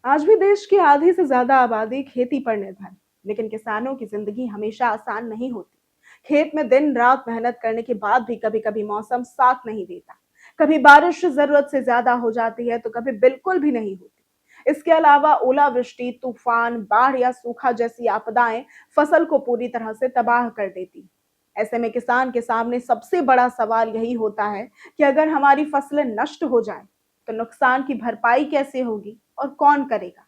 आज भी देश की आधी से ज्यादा आबादी खेती पर निर्भर है, लेकिन किसानों की जिंदगी हमेशा आसान नहीं होती। खेत में दिन रात मेहनत करने के बाद भी कभी कभी मौसम साथ नहीं देता। कभी बारिश जरूरत से ज्यादा हो जाती है तो कभी बिल्कुल भी नहीं होती। इसके अलावा ओलावृष्टि, तूफान, बाढ़ या सूखा जैसी आपदाएं फसल को पूरी तरह से तबाह कर देती। ऐसे में किसान के सामने सबसे बड़ा सवाल यही होता है कि अगर हमारी फसलें नष्ट हो जाएं, तो नुकसान की भरपाई कैसे होगी और कौन करेगा?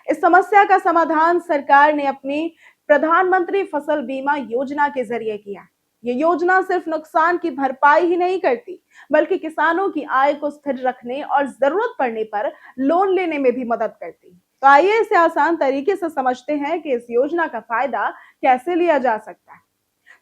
इस समस्या का समाधान सरकार ने अपनी प्रधानमंत्री फसल बीमा योजना के जरिए किया है। ये योजना सिर्फ नुकसान की भरपाई ही नहीं करती, बल्कि किसानों की आय को स्थिर रखने और जरूरत पड़ने पर लोन लेने में भी मदद करती है। तो आइए इसे आसान तरीके से समझते हैं कि इस योजना का फायदा कैसे लिया जा सकता है।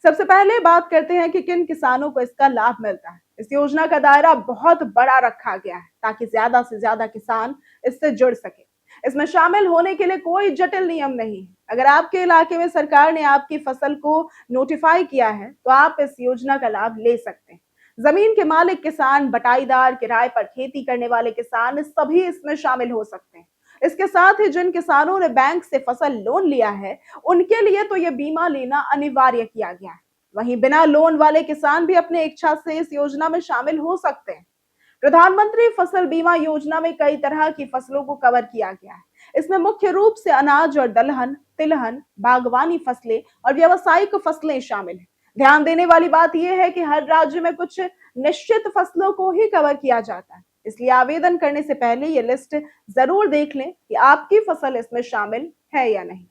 सबसे पहले बात करते हैं कि किन किसानों को इसका लाभ मिलता है। इस योजना का दायरा बहुत बड़ा रखा गया है ताकि ज्यादा से ज्यादा किसान इससे जुड़ सके। इसमें शामिल होने के लिए कोई जटिल नियम नहीं है। अगर आपके इलाके में सरकार ने आपकी फसल को नोटिफाई किया है, तो आप इस योजना का लाभ ले सकते हैं। जमीन के मालिक किसान, बटाईदार, किराए पर खेती करने वाले किसान, सभी इसमें शामिल हो सकते हैं। इसके साथ ही जिन किसानों ने बैंक से फसल लोन लिया है, उनके लिए तो यह बीमा लेना अनिवार्य किया गया है। वहीं बिना लोन वाले किसान भी अपने इच्छा से इस योजना में शामिल हो सकते हैं। प्रधानमंत्री फसल बीमा योजना में कई तरह की फसलों को कवर किया गया है। इसमें मुख्य रूप से अनाज और दलहन, तिलहन, बागवानी फसलें और व्यावसायिक फसलें शामिल हैं। ध्यान देने वाली बात यह है कि हर राज्य में कुछ निश्चित फसलों को ही कवर किया जाता है, इसलिए आवेदन करने से पहले ये लिस्ट जरूर देख लें कि आपकी फसल इसमें शामिल है या नहीं।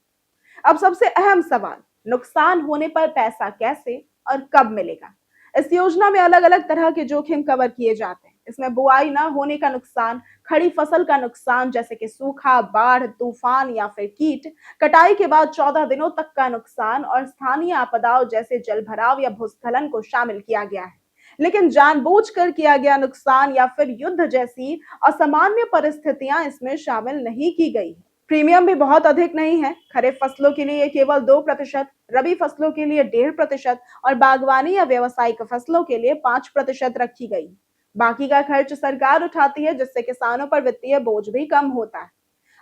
अब सबसे अहम सवाल, नुकसान होने पर पैसा कैसे और कब मिलेगा? इस योजना में अलग अलग तरह के जोखिम कवर किए जाते हैं। इसमें बुआई ना होने का नुकसान, खड़ी फसल का नुकसान जैसे कि सूखा, बाढ़, तूफान या फिर कीट, कटाई के बाद 14 दिनों तक का नुकसान और स्थानीय आपदाओं जैसे जलभराव या भूस्खलन को शामिल किया गया है। लेकिन जानबूझकर किया गया नुकसान या फिर युद्ध जैसी असामान्य परिस्थितियां इसमें शामिल नहीं की गई है। प्रीमियम भी बहुत अधिक नहीं है। खरीफ फसलों के लिए केवल 2%, रबी फसलों के लिए 1.5% और बागवानी या व्यावसायिक फसलों के लिए 5% रखी गई। बाकी का खर्च सरकार उठाती है, जिससे किसानों पर वित्तीय बोझ भी कम होता है।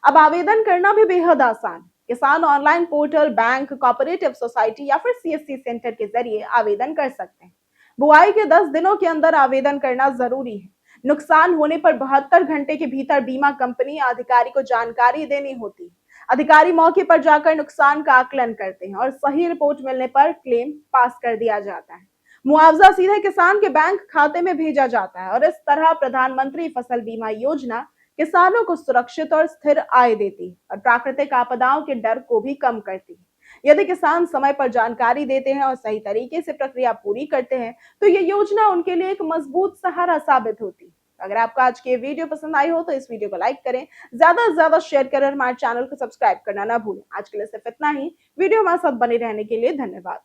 अब आवेदन करना भी बेहद आसान है। किसान online portal, bank, cooperative society या फिर सीएससी सेंटर के जरिए आवेदन कर सकते हैं। बुआई के 10 दिनों के अंदर आवेदन करना जरूरी है। नुकसान होने पर 72 घंटे के भीतर बीमा कंपनी या अधिकारी को जानकारी देनी होती है। अधिकारी मौके पर जाकर नुकसान का आकलन करते हैं और सही रिपोर्ट मिलने पर क्लेम पास कर दिया जाता है। मुआवजा सीधे किसान के बैंक खाते में भेजा जाता है और इस तरह प्रधानमंत्री फसल बीमा योजना किसानों को सुरक्षित और स्थिर आय देती है और प्राकृतिक आपदाओं के डर को भी कम करती है। यदि किसान समय पर जानकारी देते हैं और सही तरीके से प्रक्रिया पूरी करते हैं, तो ये योजना उनके लिए एक मजबूत सहारा साबित होती है। अगर आपको आज की वीडियो पसंद आई हो तो इस वीडियो को लाइक करें, ज्यादा से ज्यादा शेयर करें और हमारे चैनल को सब्सक्राइब करना ना भूलें। आज के लिए सिर्फ इतना ही। वीडियो हमारे साथ बने रहने के लिए धन्यवाद।